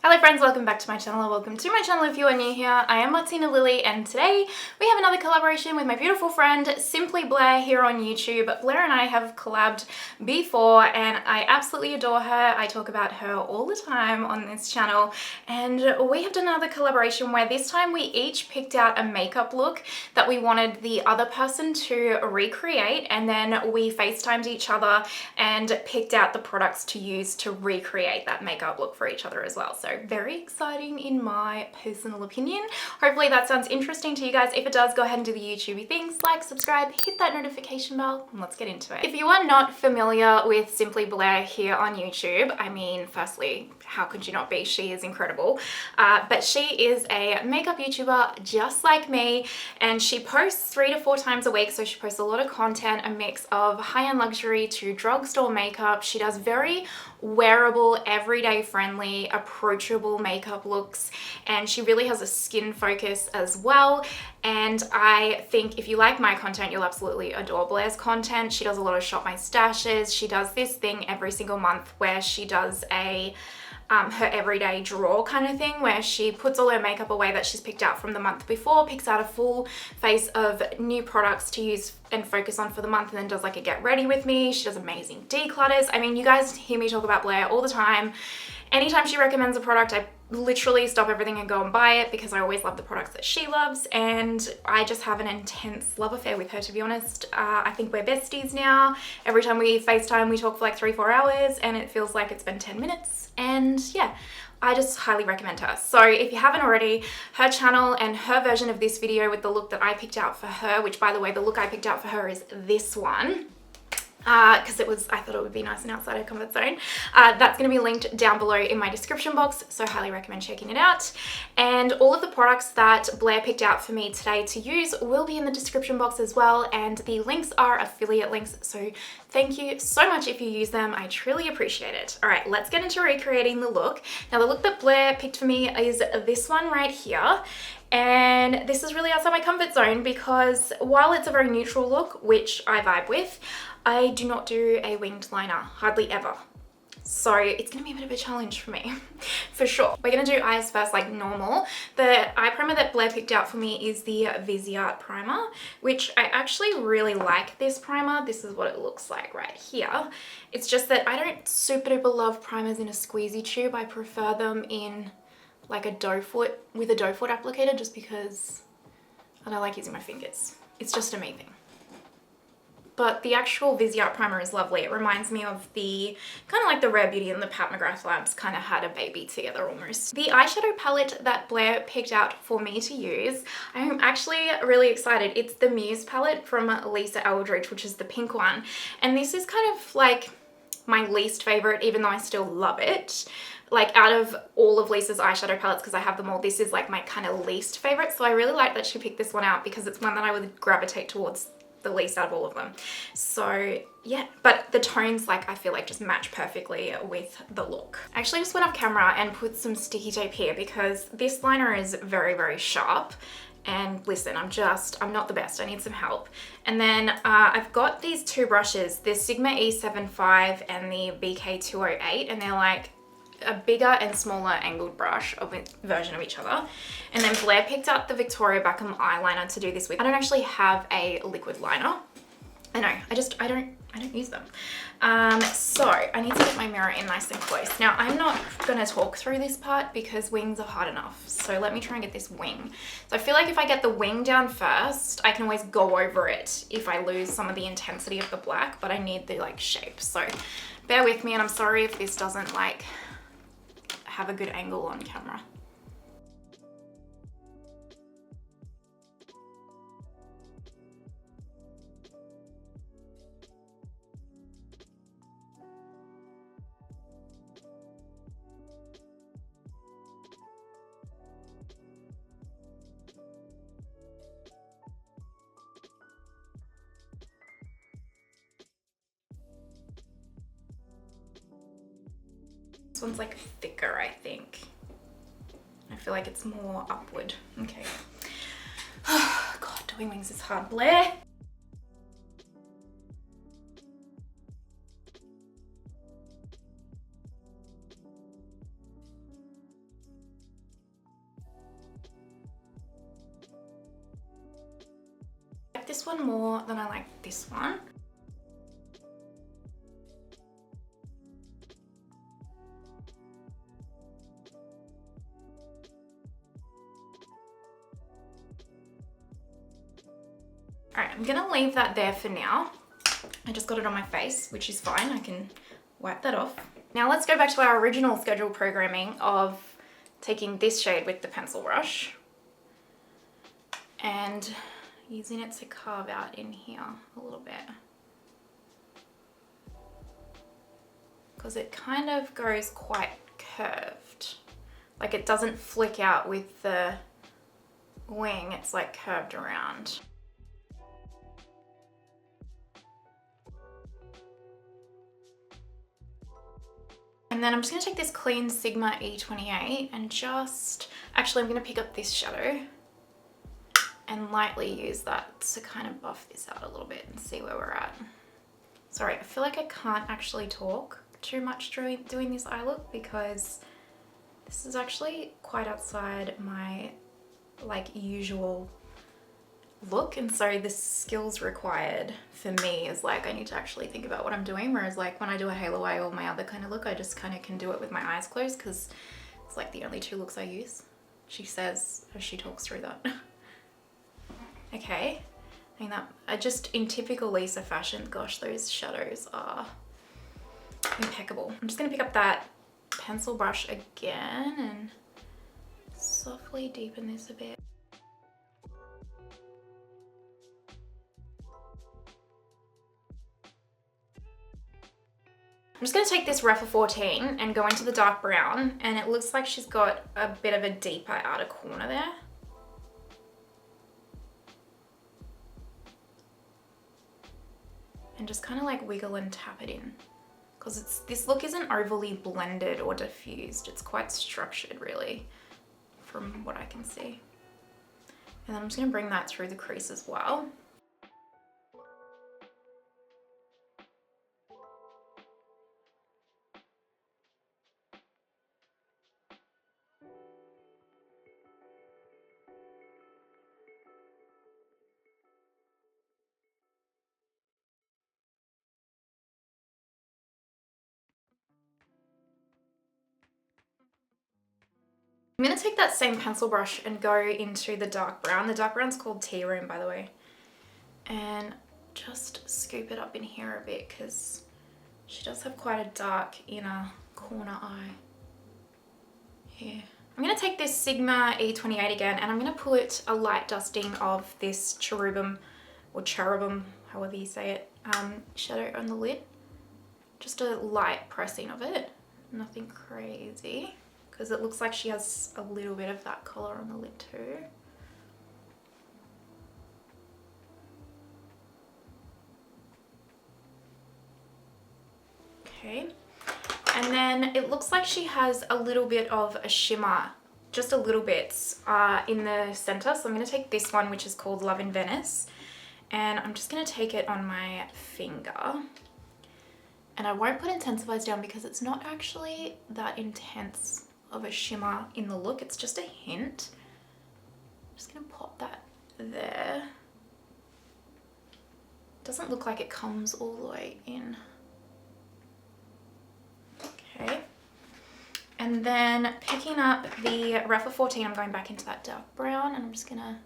Hello friends, welcome back to my channel, or welcome to my channel if you are new here. I am Martina Lily, and today we have another collaboration with my beautiful friend Simply Blair here on YouTube. Blair and I have collabed before and I absolutely adore her. I talk about her all the time on this channel, and we have done another collaboration where this time we each picked out a makeup look that we wanted the other person to recreate, and then we FaceTimed each other and picked out the products to use to recreate that makeup look for each other as well. So very exciting in my personal opinion. Hopefully that sounds interesting to you guys. If it does, go ahead and do the YouTubey things, like, subscribe, hit that notification bell, and let's get into it. If you are not familiar with Simply Blair here on YouTube, I mean, firstly, how could you not be? She is incredible. But she is a makeup YouTuber just like me, and she posts 3 to 4 times a week. So she posts a lot of content, a mix of high-end luxury to drugstore makeup. She does very wearable, everyday friendly, approachable makeup looks, and she really has a skin focus as well. And I think if you like my content, you'll absolutely adore Blair's content. She does a lot of shop my stashes. She does this thing every single month where she does a her everyday drawer kind of thing, where she puts all her makeup away that she's picked out from the month before, picks out a full face of new products to use and focus on for the month, and then does like a get ready with me. She does amazing declutters. I mean, you guys hear me talk about Blair all the time. Anytime she recommends a product, I literally stop everything and go and buy it because I always love the products that she loves, and I just have an intense love affair with her, to be honest. I think we're besties now. Every time we FaceTime, we talk for like 3-4 hours and it feels like it's been 10 minutes. And yeah, I just highly recommend her. So if you haven't already, her channel and her version of this video with the look that I picked out for her, which by the way, the look I picked out for her is this one. Because I thought it would be nice and outside her comfort zone. That's going to be linked down below in my description box, so highly recommend checking it out. And all of the products that Blair picked out for me today to use will be in the description box as well, and the links are affiliate links, so thank you so much if you use them. I truly appreciate it. All right, let's get into recreating the look. Now, the look that Blair picked for me is this one right here. And this is really outside my comfort zone because while it's a very neutral look, which I vibe with, I do not do a winged liner, hardly ever. So it's gonna be a bit of a challenge for me, for sure. We're gonna do eyes first like normal. The eye primer that Blair picked out for me is the Viseart primer, which I actually really like this primer. This is what it looks like right here. It's just that I don't super duper love primers in a squeezy tube. I prefer them in like a doe foot, with a doe foot applicator, just because I don't like using my fingers. It's just a me thing. But the actual Viseart primer is lovely. It reminds me of the, kind of like the Rare Beauty and the Pat Mcgrath Labs kind of had a baby together almost. The eyeshadow palette that Blair picked out for me to use, I'm actually really excited. It's the Muse palette from Eldridge, which is the pink one. And this is kind of like my least favorite, even though I still love it. Like out of all of Lisa's eyeshadow palettes, because I have them all, this is like my kind of least favorite. So I really like that she picked this one out because it's one that I would gravitate towards the least out of all of them. So yeah, but the tones, like, I feel like just match perfectly with the look. I actually just went off camera and put some sticky tape here because this liner is very, very sharp. And listen, I'm not the best. I need some help. And then I've got these 2 brushes, the Sigma E75 and the BK208, and they're like a bigger and smaller angled brush version of each other. And then Blair picked up the Victoria Beckham eyeliner to do this with. I don't actually have a liquid liner. I know, I don't use them. So I need to get my mirror in nice and close. Now, I'm not gonna talk through this part because wings are hard enough. So let me try and get this wing. So I feel like if I get the wing down first, I can always go over it if I lose some of the intensity of the black, but I need the like shape. So bear with me, and I'm sorry if this doesn't like have a good angle on camera. This one's like thicker, I think. I feel like it's more upward. Okay. God, doing wings is hard. Blair. this one more than I like this one. Alright, I'm gonna leave that there for now. I just got it on my face, which is fine. I can wipe that off. Now let's go back to our original schedule programming of taking this shade with the pencil brush and using it to carve out in here a little bit. Because it kind of goes quite curved. Like it doesn't flick out with the wing, it's like curved around. And then I'm just going to take this clean Sigma E28 and actually I'm going to pick up this shadow and lightly use that to kind of buff this out a little bit and see where we're at. Sorry, I feel like I can't actually talk too much doing this eye look because this is actually quite outside my like usual look, and so the skills required for me is like I need to actually think about what I'm doing, whereas like when I do a halo eye or my other kind of look, I just kind of can do it with my eyes closed because it's like the only two looks I use, she says as she talks through that. Okay, I mean that just in typical Lisa fashion, gosh, those shadows are impeccable. I'm just gonna pick up that pencil brush again and softly deepen this a bit. I'm just going to take this Refa 14 and go into the dark brown, and it looks like she's got a bit of a deeper outer corner there. And just kind of like wiggle and tap it in, because this look isn't overly blended or diffused. It's quite structured really from what I can see. And then I'm just going to bring that through the crease as well. I'm going to take that same pencil brush and go into the dark brown. The dark brown's called Tea Room, by the way. And just scoop it up in here a bit because she does have quite a dark inner corner eye here. I'm going to take this Sigma E28 again and I'm going to put a light dusting of this cherubim, or cherubim, however you say it, shadow on the lid. Just a light pressing of it, nothing crazy. Because it looks like she has a little bit of that colour on the lid too. Okay, and then it looks like she has a little bit of a shimmer, just a little bit in the centre. So I'm going to take this one, which is called Love in Venice, and I'm just going to take it on my finger. And I won't put intensifiers down because it's not actually that intense of a shimmer in the look, it's just a hint. I'm just gonna pop that there. Doesn't look like it comes all the way in. Okay, and then picking up the Refa 14, I'm going back into that dark brown and I'm just gonna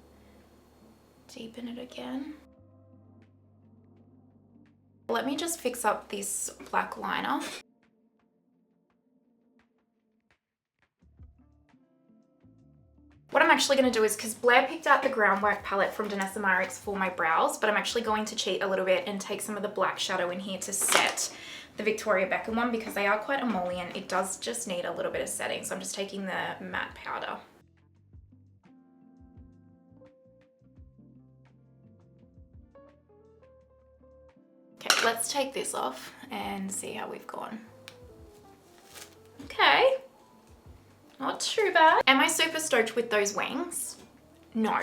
deepen it again. Let me just fix up this black liner. What I'm actually going to do is, because Blair picked out the Groundwork palette from Danessa Myricks for my brows, but I'm actually going to cheat a little bit and take some of the black shadow in here to set the Victoria Beckham one, because they are quite emollient. It does just need a little bit of setting, so I'm just taking the matte powder. Okay, let's take this off and see how we've gone. Okay. Not too bad. Am I super stoked with those wings? No.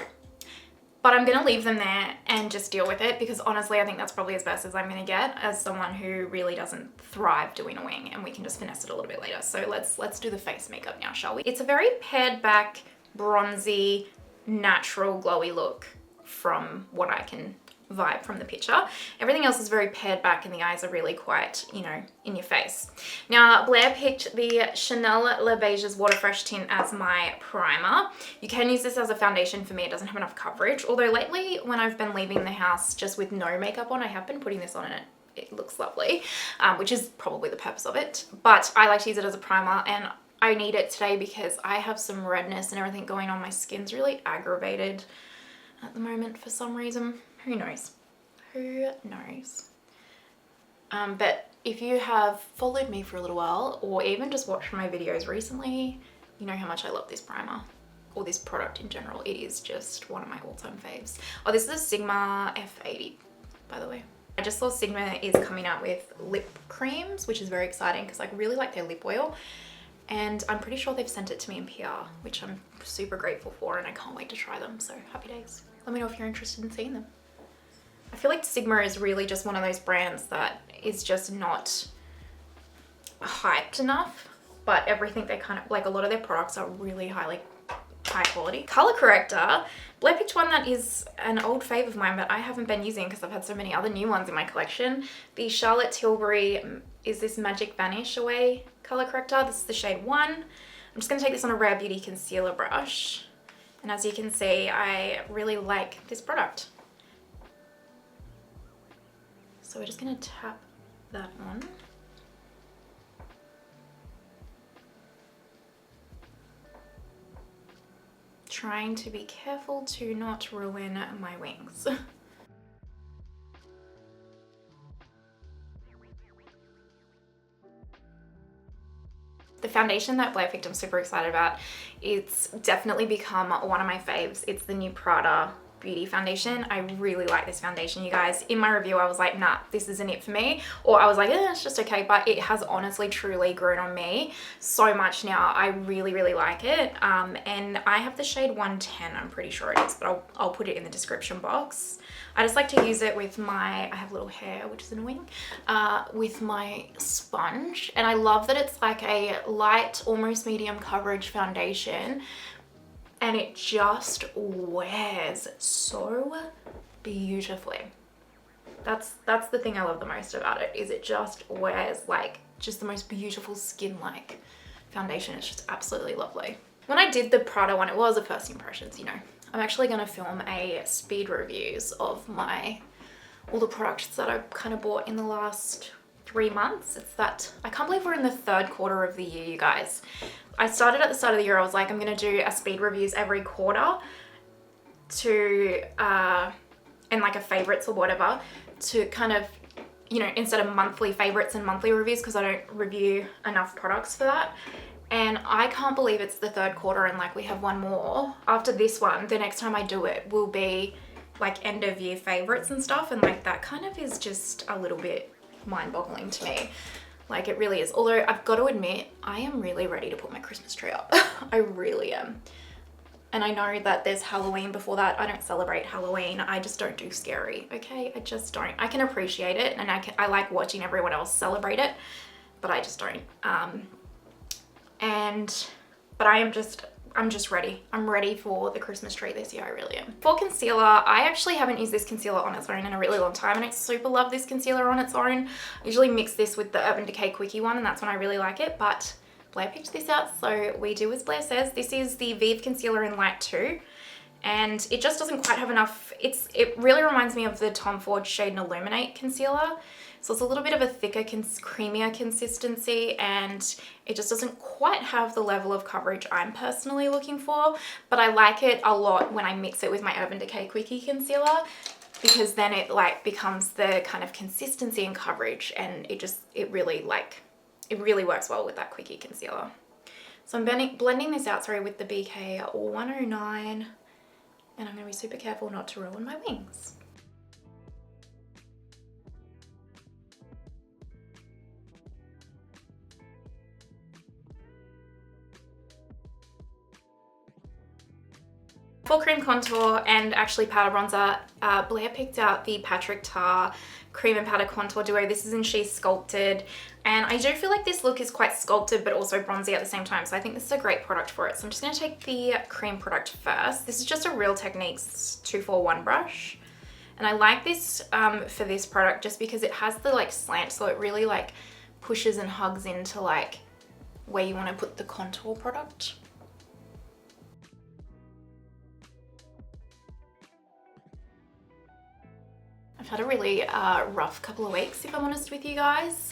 But I'm gonna leave them there and just deal with it, because honestly I think that's probably as best as I'm gonna get as someone who really doesn't thrive doing a wing, and we can just finesse it a little bit later. So let's do the face makeup now, shall we? It's a very pared back, bronzy, natural, glowy look from what I can vibe from the picture. Everything else is very pared back and the eyes are really quite, you know, in your face. Now, Blair picked the Chanel Le Beiges Water Fresh Tint as my primer. You can use this as a foundation. For me, it doesn't have enough coverage. Although lately, when I've been leaving the house just with no makeup on, I have been putting this on and it looks lovely, which is probably the purpose of it. But I like to use it as a primer, and I need it today because I have some redness and everything going on. My skin's really aggravated at the moment for some reason. Who knows? Who knows? But if you have followed me for a little while or even just watched my videos recently, you know how much I love this primer or this product in general. It is just one of my all-time faves. Oh, this is a Sigma F80, by the way. I just saw Sigma is coming out with lip creams, which is very exciting because I really like their lip oil. And I'm pretty sure they've sent it to me in PR, which I'm super grateful for, and I can't wait to try them. So happy days. Let me know if you're interested in seeing them. I feel like Sigma is really just one of those brands that is just not hyped enough, but everything they kind of, like a lot of their products are really high quality. Color Corrector. Blair picked one that is an old fave of mine, but I haven't been using because I've had so many other new ones in my collection. The Charlotte Tilbury is this Magic Vanish Away color corrector. This is the shade 1. I'm just going to take this on a Rare Beauty concealer brush. And as you can see, I really like this product. So we're just going to tap that on. Trying to be careful to not ruin my wings. The foundation that Blair picked I'm super excited about. It's definitely become one of my faves. It's the new Prada Beauty foundation. I really like this foundation, you guys. In my review, I was like, nah, this isn't it for me. Or I was like, it's just okay. But it has honestly, truly grown on me so much now. I really, really like it. And I have the shade 110, I'm pretty sure it is, but I'll put it in the description box. I just like to use it with my, I have little hair, which is annoying, with my sponge. And I love that it's like a light, almost medium coverage foundation. And it just wears so beautifully. That's the thing I love the most about it, is it just wears like just the most beautiful skin-like foundation. It's just absolutely lovely. When I did the Prada one, it was a first impressions, you know. I'm actually going to film a speed reviews of all the products that I've kind of bought in the last 3 months. It's that, I can't believe we're in the 3rd quarter of the year, you guys. I started at the start of the year, I was like, I'm going to do a speed reviews every quarter to, and like a favorites or whatever, to kind of, you know, instead of monthly favorites and monthly reviews, because I don't review enough products for that. And I can't believe it's the 3rd quarter and like we have one more. After this one, the next time I do it will be like end of year favorites and stuff. And like that kind of is just a little bit mind-boggling to me. Like it really is. Although I've got to admit, I am really ready to put my Christmas tree up. I really am. And I know that there's Halloween before that. I don't celebrate Halloween. I just don't do scary, okay? I just don't. I can appreciate it and I like watching everyone else celebrate it, but I just don't. But I'm just ready. I'm ready for the Christmas tree this year, I really am. For concealer, I actually haven't used this concealer on its own in a really long time, and I super love this concealer on its own. I usually mix this with the Urban Decay Quickie one, and that's when I really like it, but Blair picked this out, so we do as Blair says. This is the Vieve Concealer in Light 2, and it just doesn't quite have enough. It really reminds me of the Tom Ford Shade and Illuminate concealer. So it's a little bit of a thicker, creamier consistency, and it just doesn't quite have the level of coverage I'm personally looking for, but I like it a lot when I mix it with my Urban Decay Quickie concealer, because then it like becomes the kind of consistency and coverage, and it really works well with that Quickie concealer. So I'm blending this out, sorry, with the BK 109, and I'm going to be super careful not to ruin my wings. For cream contour and actually powder bronzer, Blair picked out the Patrick Ta cream and powder contour duo. This is in She's Sculpted, and I do feel like this look is quite sculpted but also bronzy at the same time, so I think this is a great product for it. So I'm just going to take the cream product first. This is just a Real Techniques 241 brush, And I like this for this product just because it has the like slant, so it really like pushes and hugs into like where you want to put the contour product. I've had a really rough couple of weeks, if I'm honest with you guys,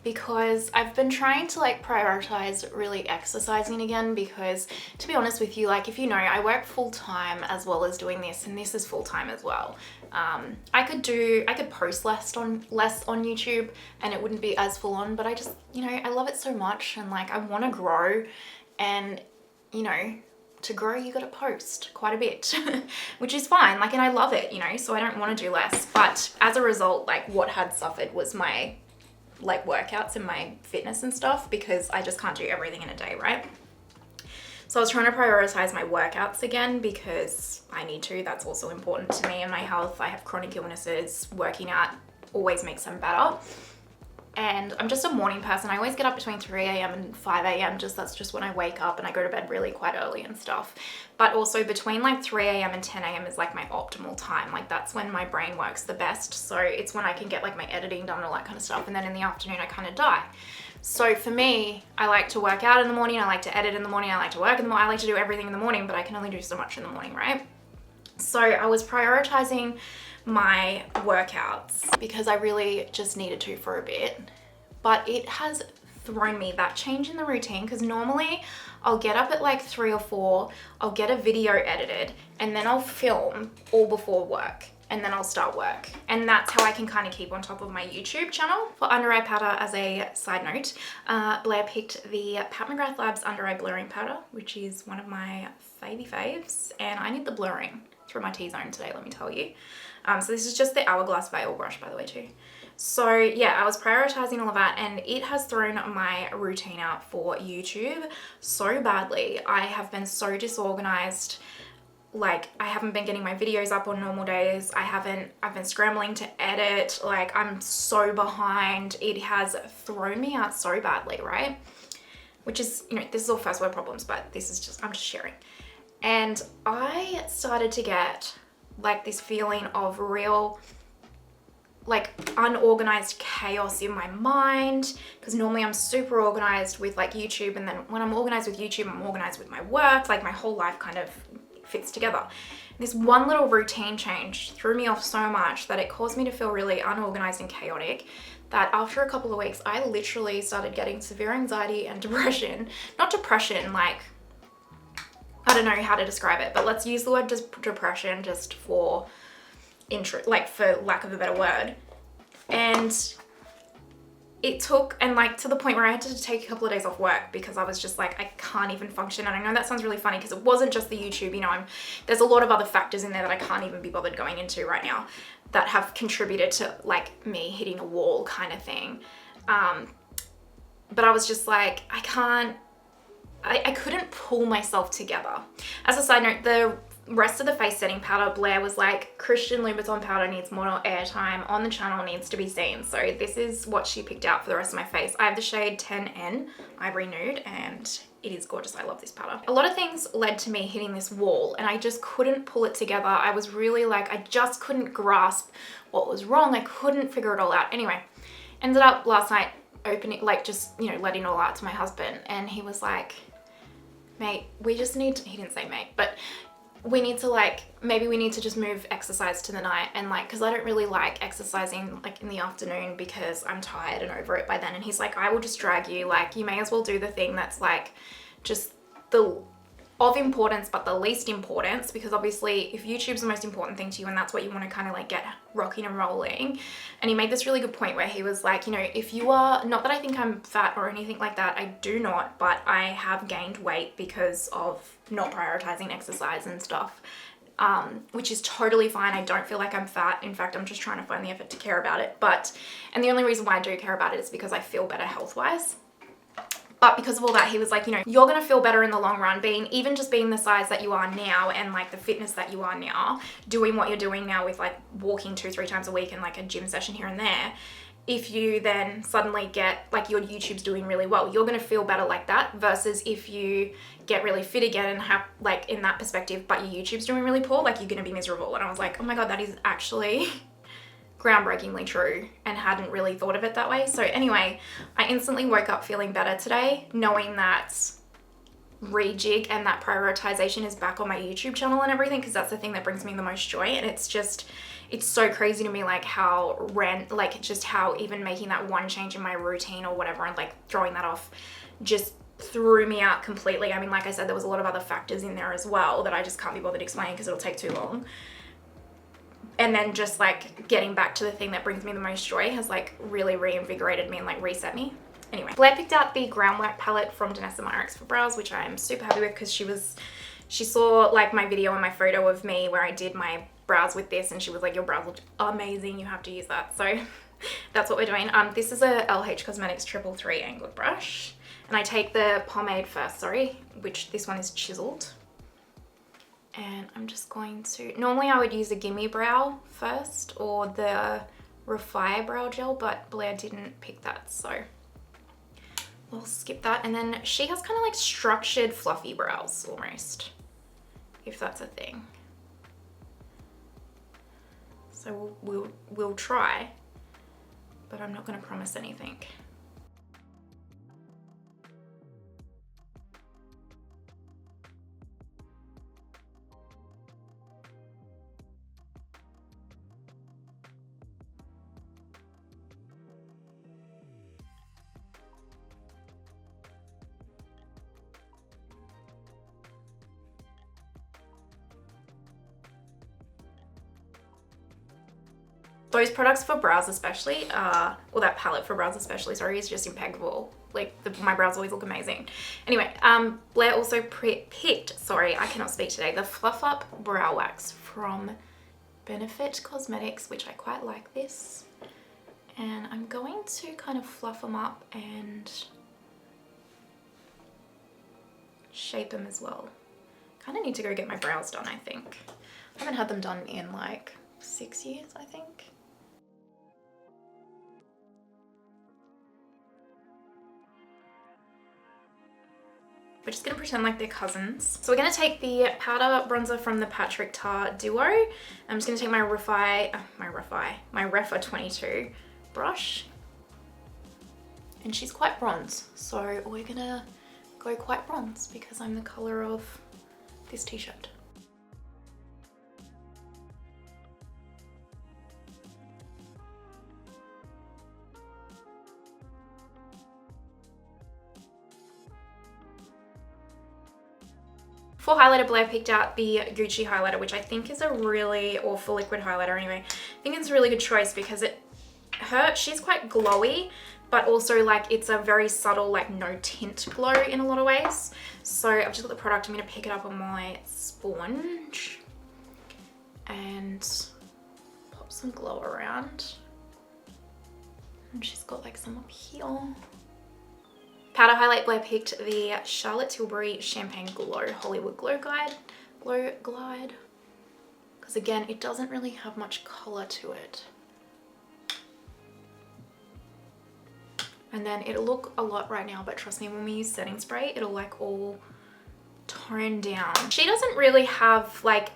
because I've been trying to like prioritize really exercising again, because to be honest with you, like if you know, I work full time as well as doing this, and this is full time as well. I could post less on YouTube and it wouldn't be as full on, but I just, you know, I love it so much, and like I want to grow, and you know, to grow you gotta post quite a bit, which is fine, like, and I love it, you know, so I don't want to do less. But as a result, like what had suffered was my like workouts and my fitness and stuff, because I just can't do everything in a day, right? So I was trying to prioritize my workouts again because I need to. That's also important to me and my health. I have chronic illnesses. Working out always makes them better. And I'm just a morning person. I always get up between 3 a.m. and 5 a.m. That's just when I wake up, and I go to bed really quite early and stuff. But also between like 3 a.m. and 10 a.m. is like my optimal time. Like that's when my brain works the best. So it's when I can get like my editing done and all that kind of stuff. And then in the afternoon I kind of die. So for me, I like to work out in the morning. I like to edit in the morning. I like to work in the morning. I like to do everything in the morning, but I can only do so much in the morning, right? So I was prioritizing my workouts because I really just needed to for a bit, but it has thrown me, that change in the routine, because normally I'll get up at like 3 or 4, I'll get a video edited, and then I'll film all before work, and then I'll start work. And that's how I can kind of keep on top of my YouTube channel. For under eye powder, as a side note, Blair picked the Mcgrath Labs under eye blurring powder, which is one of my faves, and I need the blurring through my T-zone today, let me tell you. So this is just the Hourglass Veil brush, by the way, too. So yeah, I was prioritizing all of that, and it has thrown my routine out for YouTube so badly. I have been so disorganized. Like, I haven't been getting my videos up on normal days. I've been scrambling to edit. Like, I'm so behind. It has thrown me out so badly, right? Which is, you know, this is all first world problems, but this is just, I'm just sharing. And I started to get like this feeling of real like unorganized chaos in my mind, because normally I'm super organized with like YouTube, and then when I'm organized with YouTube, I'm organized with my work. Like my whole life kind of fits together. This one little routine change threw me off so much that it caused me to feel really unorganized and chaotic, that after a couple of weeks I literally started getting severe anxiety and depression. Not depression, like, I don't know how to describe it, but let's use the word depression just for like for lack of a better word. And it took, and like to the point where I had to take a couple of days off work because I was just like, I can't even function. And I know that sounds really funny because it wasn't just the YouTube, you know, there's a lot of other factors in there that I can't even be bothered going into right now that have contributed to like me hitting a wall kind of thing. But I was just like, I couldn't pull myself together. As a side note, the rest of the face setting powder, Blair was like, Christian Louboutin powder needs more airtime on the channel, needs to be seen. So this is what she picked out for the rest of my face. I have the shade 10N Ivory Nude, and it is gorgeous. I love this powder. A lot of things led to me hitting this wall, and I just couldn't pull it together. I was really like, I just couldn't grasp what was wrong. I couldn't figure it all out. Anyway, ended up last night opening, like just, you know, letting it all out to my husband, and he was like, mate, we just need to, he didn't say mate, but we need to like, maybe we need to just move exercise to the night, and like, because I don't really like exercising like in the afternoon because I'm tired and over it by then. And he's like, I will just drag you, like you may as well do the thing that's like just the of importance but the least importance, because obviously if YouTube's the most important thing to you and that's what you want to kind of like get rocking and rolling. And he made this really good point where he was like, you know, if you are, not that I think I'm fat or anything like that, I do not, but I have gained weight because of not prioritizing exercise and stuff, which is totally fine. I don't feel like I'm fat. In fact, I'm just trying to find the effort to care about it. And the only reason why I do care about it is because I feel better health-wise. But because of all that, he was like, you know, you're going to feel better in the long run, even just being the size that you are now and like the fitness that you are now, doing what you're doing now with like walking 2-3 times a week and like a gym session here and there. if you then suddenly get like your YouTube's doing really well, you're going to feel better like that, versus if you get really fit again and have like in that perspective, but your YouTube's doing really poor, like you're going to be miserable. And I was like, oh my God, that is actually groundbreakingly true, and hadn't really thought of it that way. So anyway, I instantly woke up feeling better today, knowing that rejig and that prioritization is back on my YouTube channel and everything, because that's the thing that brings me the most joy. And it's just, it's so crazy to me, like how just how even making that one change in my routine or whatever and like throwing that off just threw me out completely. I mean, like I said, there was a lot of other factors in there as well that I just can't be bothered explaining because it'll take too long. And then just like getting back to the thing that brings me the most joy has like really reinvigorated me and like reset me. Anyway, Blair picked out the Groundwork palette from Danessa Myricks for brows, which I'm super happy with, because she saw like my video and my photo of me where I did my brows with this, and she was like, your brows look amazing, you have to use that. So that's what we're doing. This is a LH Cosmetics 333 angled brush, and I take the pomade first, which this one is chiseled. And I'm just going to, normally I would use a Gimme Brow first or the Refire Brow Gel, but Blair didn't pick that, so we'll skip that. And then she has kind of like structured fluffy brows almost, if that's a thing. So we'll try, but I'm not going to promise anything. Those products for brows especially, or that palette for brows especially, is just impeccable. Like my brows always look amazing. Anyway, Blair also picked, I cannot speak today, the Fluff Up Brow Wax from Benefit Cosmetics, which I quite like this. And I'm going to kind of fluff them up and shape them as well. Kind of need to go get my brows done, I think. I haven't had them done in like 6 years, I think. We're just gonna pretend like they're cousins. So we're gonna take the powder bronzer from the Patrick Tar Duo. I'm just gonna take my Refa 22 brush. And she's quite bronze, so we're gonna go quite bronze because I'm the color of this t-shirt. For highlighter, Blair picked out the Gucci highlighter, which I think is a really, or for liquid highlighter anyway, I think it's a really good choice because she's quite glowy, but also like it's a very subtle, like no tint glow in a lot of ways. So I've just got the product, I'm gonna pick it up on my sponge and pop some glow around. And she's got like some up here. Powder highlight, Blair picked the Charlotte Tilbury Champagne Glow Hollywood Glow Glide. Because again, it doesn't really have much color to it. And then it'll look a lot right now, but trust me, when we use setting spray, it'll like all tone down. She doesn't really have like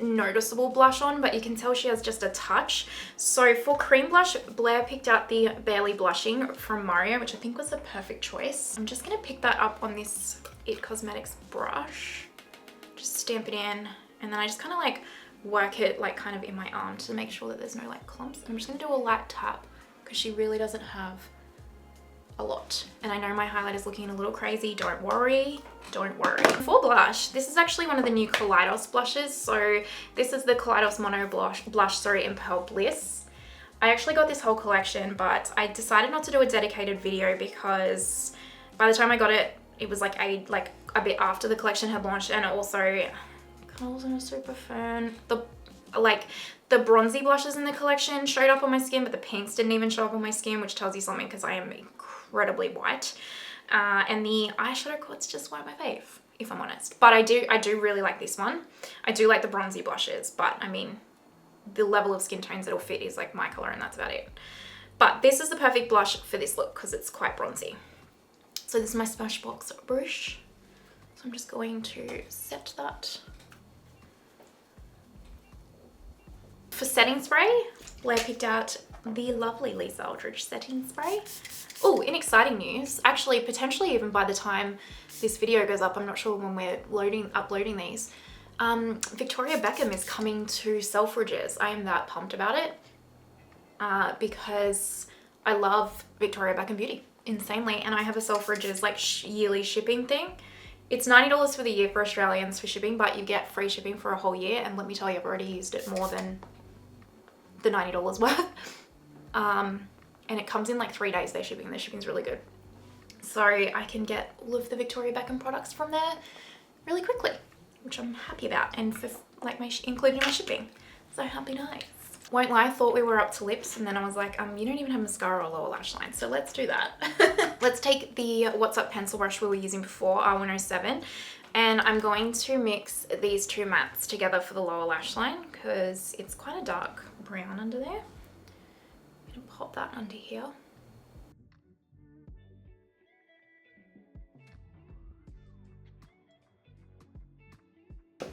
noticeable blush on, but you can tell she has just a touch. So for cream blush, Blair picked out the Barely Blushing from Mario, which I think was the perfect choice. I'm just gonna pick that up on this It Cosmetics brush, just stamp it in, and then I just kind of like work it like kind of in my arm to make sure that there's no like clumps. I'm just gonna do a light tap because she really doesn't have a lot. And I know my highlight is looking a little crazy. Don't worry, don't worry. For blush, this is actually one of the new Kaleidos blushes. So this is the Kaleidos Mono Blush in Pearl Bliss. I actually got this whole collection, but I decided not to do a dedicated video because by the time I got it, it was like a bit after the collection had launched, and also I wasn't a super fan. The bronzy blushes in the collection showed up on my skin, but the pinks didn't even show up on my skin, which tells you something because I am incredibly white. And the eyeshadow quads just weren't my fave, if I'm honest. But I do really like this one. I do like the bronzy blushes, but I mean, the level of skin tones that'll fit is like my color, and that's about it. But this is the perfect blush for this look because it's quite bronzy. So this is my Smashbox brush. So I'm just going to set that. For setting spray, Blair picked out the lovely Lisa Eldridge setting spray. Oh, in exciting news, actually potentially even by the time this video goes up, I'm not sure when we're uploading these, Victoria Beckham is coming to Selfridges. I am that pumped about it because I love Victoria Beckham beauty insanely, and I have a Selfridges like yearly shipping thing. It's $90 for the year for Australians for shipping, but you get free shipping for a whole year, and let me tell you, I've already used it more than the $90 worth. And it comes in like 3 days, their shipping. Their shipping's really good. So I can get all of the Victoria Beckham products from there really quickly, which I'm happy about, and for like including my shipping. So happy days. Won't lie, I thought we were up to lips, and then I was like, you don't even have mascara or lower lash line, so let's do that. Let's take the What's Up pencil brush we were using before, R107, and I'm going to mix these two mattes together for the lower lash line because it's quite a dark brown under there. I'm gonna pop that under here.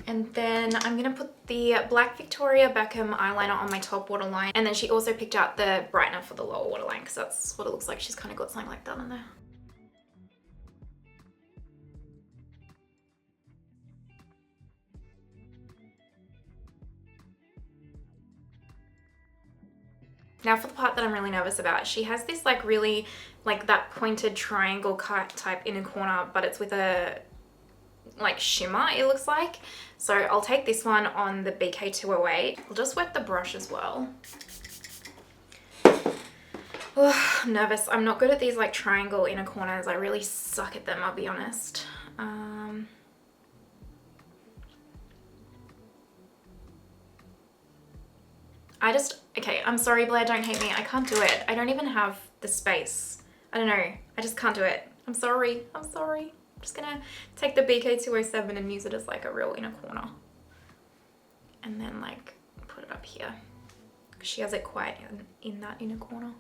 And then I'm gonna put the black Victoria Beckham eyeliner on my top waterline. And then she also picked out the brightener for the lower waterline because that's what it looks like. She's kind of got something like that in there. Now for the part that I'm really nervous about, she has this like really like that pointed triangle cut type inner corner, but it's with a like shimmer, it looks like. So I'll take this one on the BK208. I'll just wet the brush as well. Oh, I'm nervous. I'm not good at these like triangle inner corners. I really suck at them, I'll be honest. Okay, I'm sorry Blair, don't hate me. I can't do it. I don't even have the space. I don't know. I just can't do it. I'm sorry. I'm sorry. I'm just gonna take the BK207 and use it as like a real inner corner. And then like put it up here. Because she has it quite in that inner corner.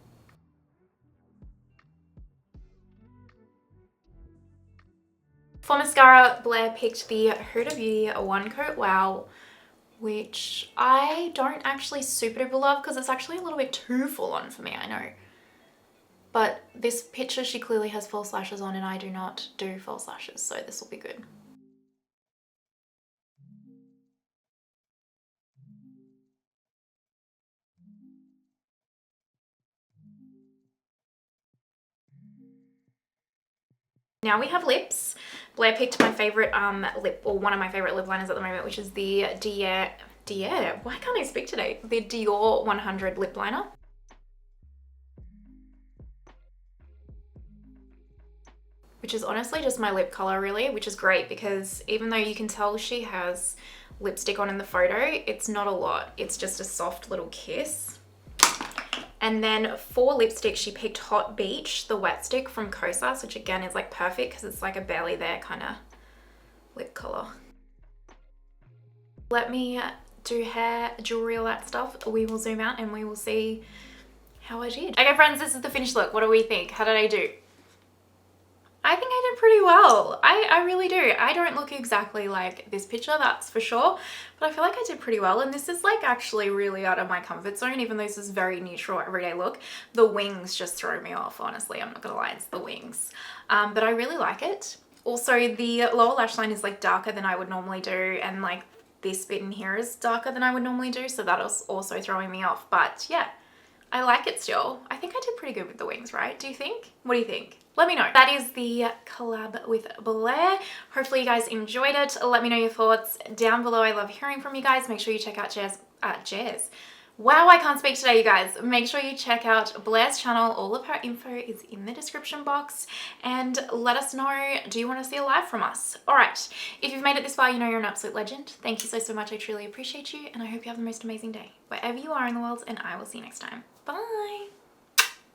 For mascara, Blair picked the Huda Beauty One Coat Wow, which I don't actually super duper love because it's actually a little bit too full on for me, I know. But this picture, she clearly has false lashes on and I do not do false lashes, so this will be good. Now we have lips. Blair picked my favorite one of my favorite lip liners at the moment, which is the Dior, why can't I speak today? The Dior 100 lip liner. Which is honestly just my lip color really, which is great because even though you can tell she has lipstick on in the photo, it's not a lot. It's just a soft little kiss. And then for lipstick, she picked Hot Beach, the wet stick from Kosas, which again is like perfect because it's like a barely there kind of lip color. Let me do hair, jewelry, all that stuff. We will zoom out and we will see how I did. Okay friends, this is the finished look. What do we think? How did I do? I think I did pretty well. I really do. I don't look exactly like this picture, that's for sure, but I feel like I did pretty well, and this is like actually really out of my comfort zone, even though this is very neutral everyday look. The wings just throw me off, honestly. I'm not gonna lie, it's the wings. But I really like it. Also, the lower lash line is like darker than I would normally do, and like this bit in here is darker than I would normally do, so that was also throwing me off. But yeah, I like it still. I think I did pretty good with the wings, right? Do you think? What do you think? Let me know. That is the collab with Blair. Hopefully you guys enjoyed it. Let me know your thoughts down below. I love hearing from you guys. Make sure you check out Jez. Wow, I can't speak today, you guys. Make sure you check out Blair's channel. All of her info is in the description box. And let us know, do you want to see a live from us? All right, if you've made it this far, you know you're an absolute legend. Thank you so much. I truly appreciate you. And I hope you have the most amazing day wherever you are in the world. And I will see you next time. Bye.